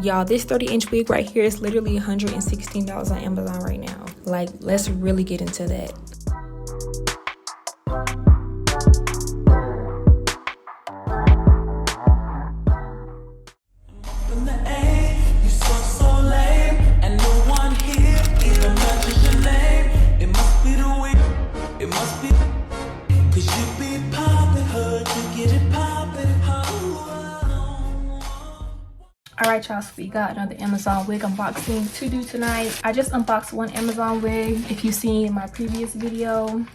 Y'all, this 30-inch wig right here is literally $116 on Amazon right now. Like, let's really get into that. Alright y'all, so we got another Amazon wig unboxing to do tonight. I just unboxed one Amazon wig, if you've seen my previous video.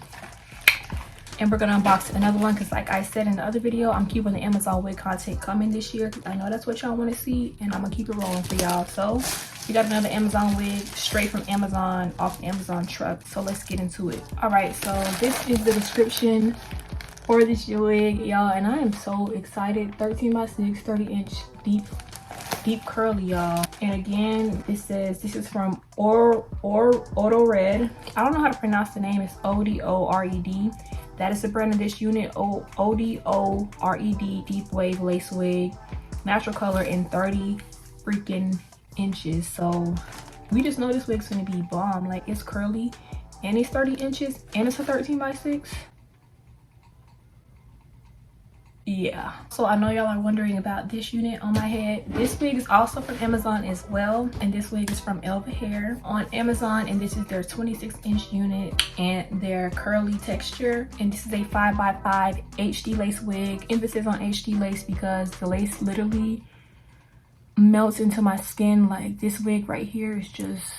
And we're gonna unbox another one because like I said in the other video, I'm keeping the Amazon wig content coming this year. I know that's what y'all want to see and I'm gonna keep it rolling for y'all. So we got another Amazon wig straight from Amazon, off the Amazon truck. So let's get into it. Alright, so this is the description for this wig, y'all, and I am so excited. 13x6, 30-inch deep curly, y'all. And again, it says this is from ORORED. I don't know how to pronounce the name. It's ORORED. That is the brand of this unit. ORORED deep wave lace wig, natural color in 30 freaking inches. So we just know this wig's gonna be bomb. Like, it's curly and it's 30 inches and it's a 13x6. Yeah, so I know y'all are wondering about this unit on my head. This wig is also from Amazon as well, and this wig is from Elva Hair on Amazon, and this is their 26-inch unit and their curly texture. And this is a 5x5 HD lace wig. Emphasis on HD lace because the lace literally melts into my skin. Like, this wig right here is just,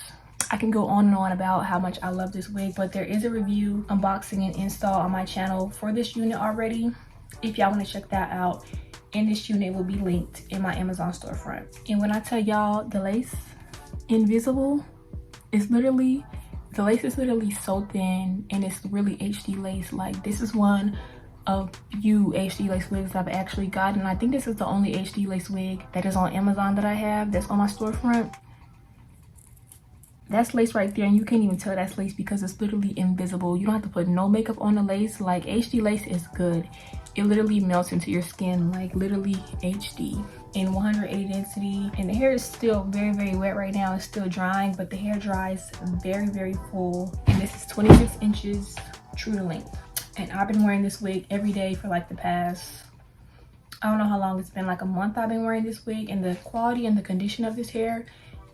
I can go on and on about how much I love this wig, but there is a review, unboxing, and install on my channel for this unit already. If y'all want to check that out, and this unit will be linked in my Amazon storefront. And when I tell y'all the lace invisible, it's literally, the lace is literally so thin and it's really HD lace. Like, this is one of few HD lace wigs I've actually gotten. I think this is the only HD lace wig that is on Amazon that I have, that's on my storefront. That's lace right there, and you can't even tell that's lace because it's literally invisible. You don't have to put no makeup on the lace. Like, HD lace is good. It literally melts into your skin, like literally HD. In 180 density, and the hair is still very wet right now. It's still drying, but the hair dries very full. And this is 26 inches true to length. And I've been wearing this wig every day for like the past, I don't know how long it's been, like a month I've been wearing this wig, and the quality and the condition of this hair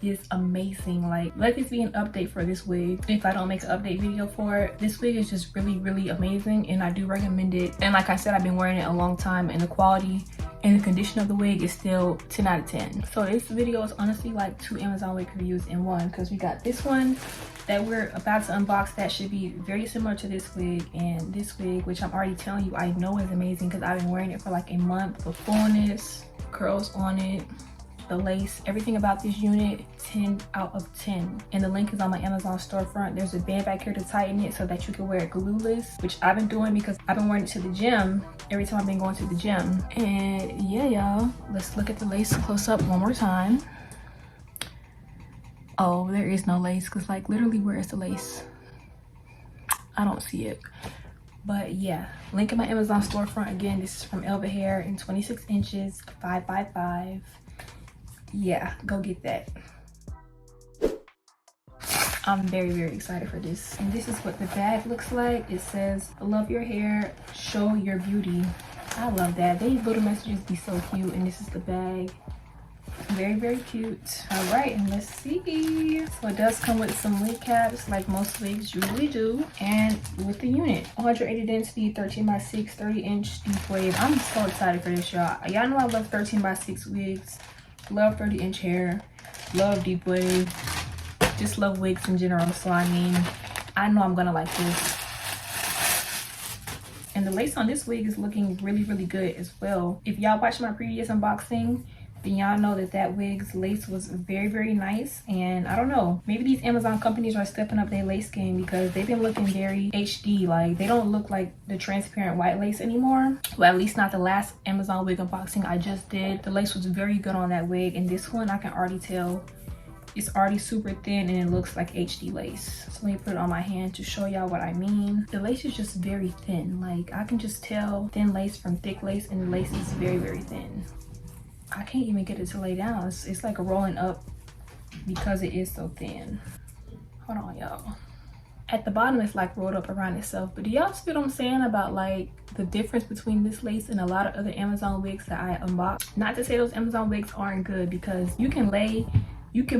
is amazing. Like, let this be an update for this wig if I don't make an update video for it. This wig is just really amazing, and I do recommend it. And like I said, I've been wearing it a long time, and the quality and the condition of the wig is still 10 out of 10. So this video is honestly like 2 Amazon wig reviews in one, because we got this one that we're about to unbox that should be very similar to this wig, and this wig, which I'm already telling you I know is amazing because I've been wearing it for like a month. The fullness, curls on it, the lace, everything about this unit, 10 out of 10. And the link is on my Amazon storefront. There's a band back here to tighten it so that you can wear it glueless, which I've been doing because I've been wearing it to the gym every time I've been going to the gym. And yeah, y'all, let's look at the lace close up one more time. Oh, there is no lace, because like literally, where is the lace? I don't see it. But yeah, link in my Amazon storefront. Again, this is from Elva Hair in 26 inches, 5x5. Yeah, go get that. I'm very excited for this. And this is what the bag looks like. It says, love your hair, show your beauty. I love that. These little messages be so cute. And this is the bag. Very cute. All right, and let's see. So it does come with some wig caps like most wigs usually do, and with the unit. 180 density, 13x6, 30-inch deep wave. I'm so excited for this, y'all. Y'all know I love 13x6 wigs. Love 30-inch hair, love deep wave, just love wigs in general. So I mean, I know I'm gonna like this. And the lace on this wig is looking really good as well. If y'all watched my previous unboxing, then y'all know that that wig's lace was very nice. And I don't know, maybe these Amazon companies are stepping up their lace game, because they've been looking very HD. Like, they don't look like the transparent white lace anymore. Well, at least not the last Amazon wig unboxing I just did. The lace was very good on that wig, and this one I can already tell it's already super thin and it looks like HD lace. So let me put it on my hand to show y'all what I mean. The lace is just very thin. Like, I can just tell thin lace from thick lace, and the lace is very, very thin. I can't even get it to lay down. It's like a rolling up because it is so thin. Hold on, y'all. At the bottom, it's like rolled up around itself. But do y'all see what I'm saying about like the difference between this lace and a lot of other Amazon wigs that I unboxed? Not to say those Amazon wigs aren't good, because you can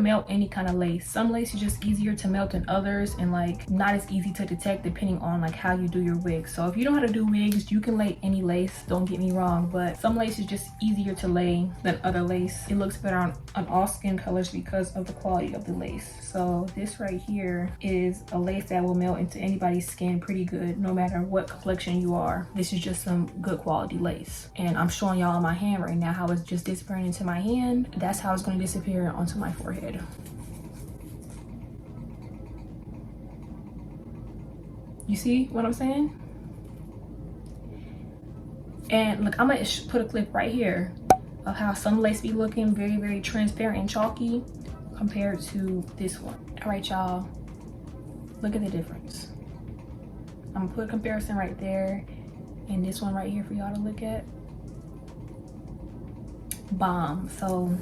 melt any kind of lace. Some lace is just easier to melt than others, and like not as easy to detect depending on like how you do your wig. So if you know how to do wigs, you can lay any lace, don't get me wrong, but some lace is just easier to lay than other lace. It looks better on all skin colors because of the quality of the lace. So this right here is a lace that will melt into anybody's skin pretty good, no matter what complexion you are. This is just some good quality lace, and I'm showing y'all on my hand right now how it's just disappearing into my hand. That's how it's going to disappear onto my forehead. You see what I'm saying? And look, I'm gonna put a clip right here of how some lace be looking very, very transparent and chalky compared to this one. All right, y'all, look at the difference. I'm gonna put a comparison right there and this one right here for y'all to look at. Bomb. So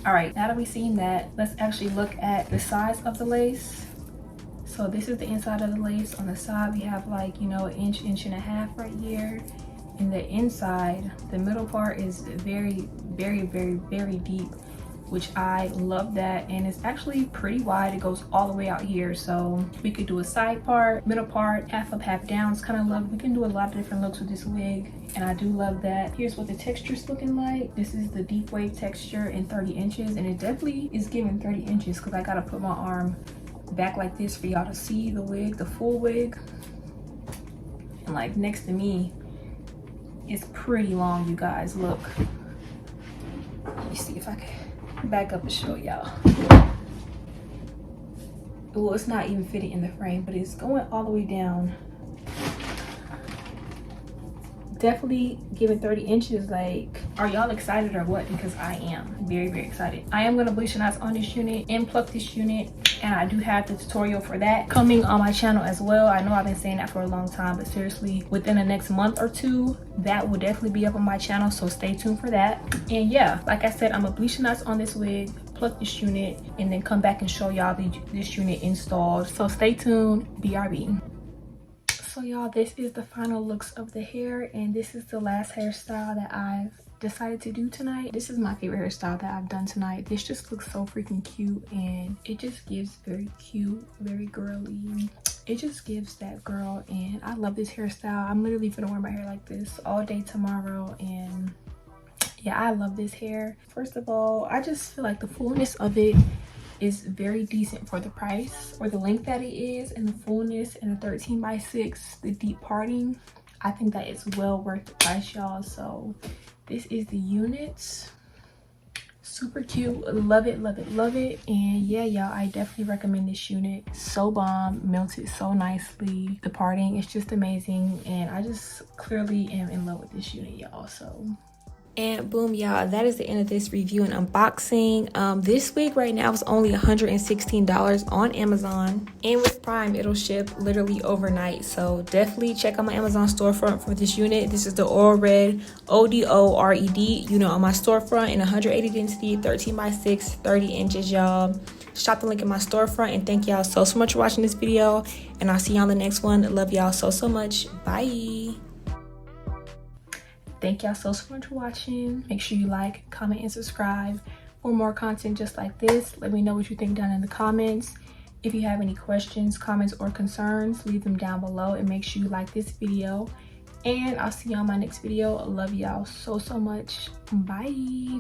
all right, now that we've seen that, let's actually look at the size of the lace. So this is the inside of the lace. On the side, we have like, you know, an inch, inch and a half right here. And the inside, the middle part is very, very, very, very deep, which I love that. And it's actually pretty wide. It goes all the way out here. So we could do a side part, middle part, half up, half down. It's kind of love. We can do a lot of different looks with this wig, and I do love that. Here's what the texture's looking like. This is the deep wave texture in 30 inches, and it definitely is giving 30 inches because I gotta put my arm back like this for y'all to see the wig, the full wig. And like next to me, it's pretty long, you guys. Look, let me see if I can back up and show y'all. Well, it's not even fitting in the frame, but it's going all the way down. Definitely giving 30 inches. Like, are y'all excited or what? Because I am very, very excited. I am gonna bleach the knots on this unit and pluck this unit, and I do have the tutorial for that coming on my channel as well. I know I've been saying that for a long time, but seriously, within the next month or two, that will definitely be up on my channel, so stay tuned for that. And yeah, like I said, I'm gonna bleach the knots on this wig, pluck this unit, and then come back and show y'all this unit installed. So stay tuned. BRB. So y'all, this is the final looks of the hair, and this is the last hairstyle that I've decided to do tonight. This is my favorite hairstyle that I've done tonight. This just looks so freaking cute, and it just gives very cute, very girly. It just gives that girl, and I love this hairstyle. I'm literally gonna wear my hair like this all day tomorrow, and yeah, I love this hair. First of all, I just feel like the fullness of it is very decent for the price, or the length that it is, and the fullness, and the 13x6, the deep parting. I think that it's well worth the price, y'all. So this is the units. Super cute. Love it, love it, love it. And yeah, y'all, I definitely recommend this unit. So bomb, melted so nicely. The parting is just amazing, and I just clearly am in love with this unit, y'all. So, and boom, y'all, that is the end of this review and unboxing. This wig right now is only $116 on Amazon, and with Prime it'll ship literally overnight. So definitely check out my Amazon storefront for this unit. This is the ORORED, ODORED unit on my storefront in 180 density, 13x6, 30 inches, y'all. Shop the link in my storefront, and thank y'all so much for watching this video, and I'll see y'all on the next one. Love y'all so much. Bye. Thank y'all so much for watching. Make sure you like, comment, and subscribe for more content just like this. Let me know what you think down in the comments. If you have any questions, comments, or concerns, leave them down below, and make sure you like this video. And I'll see you on my next video. Love y'all so much. Bye.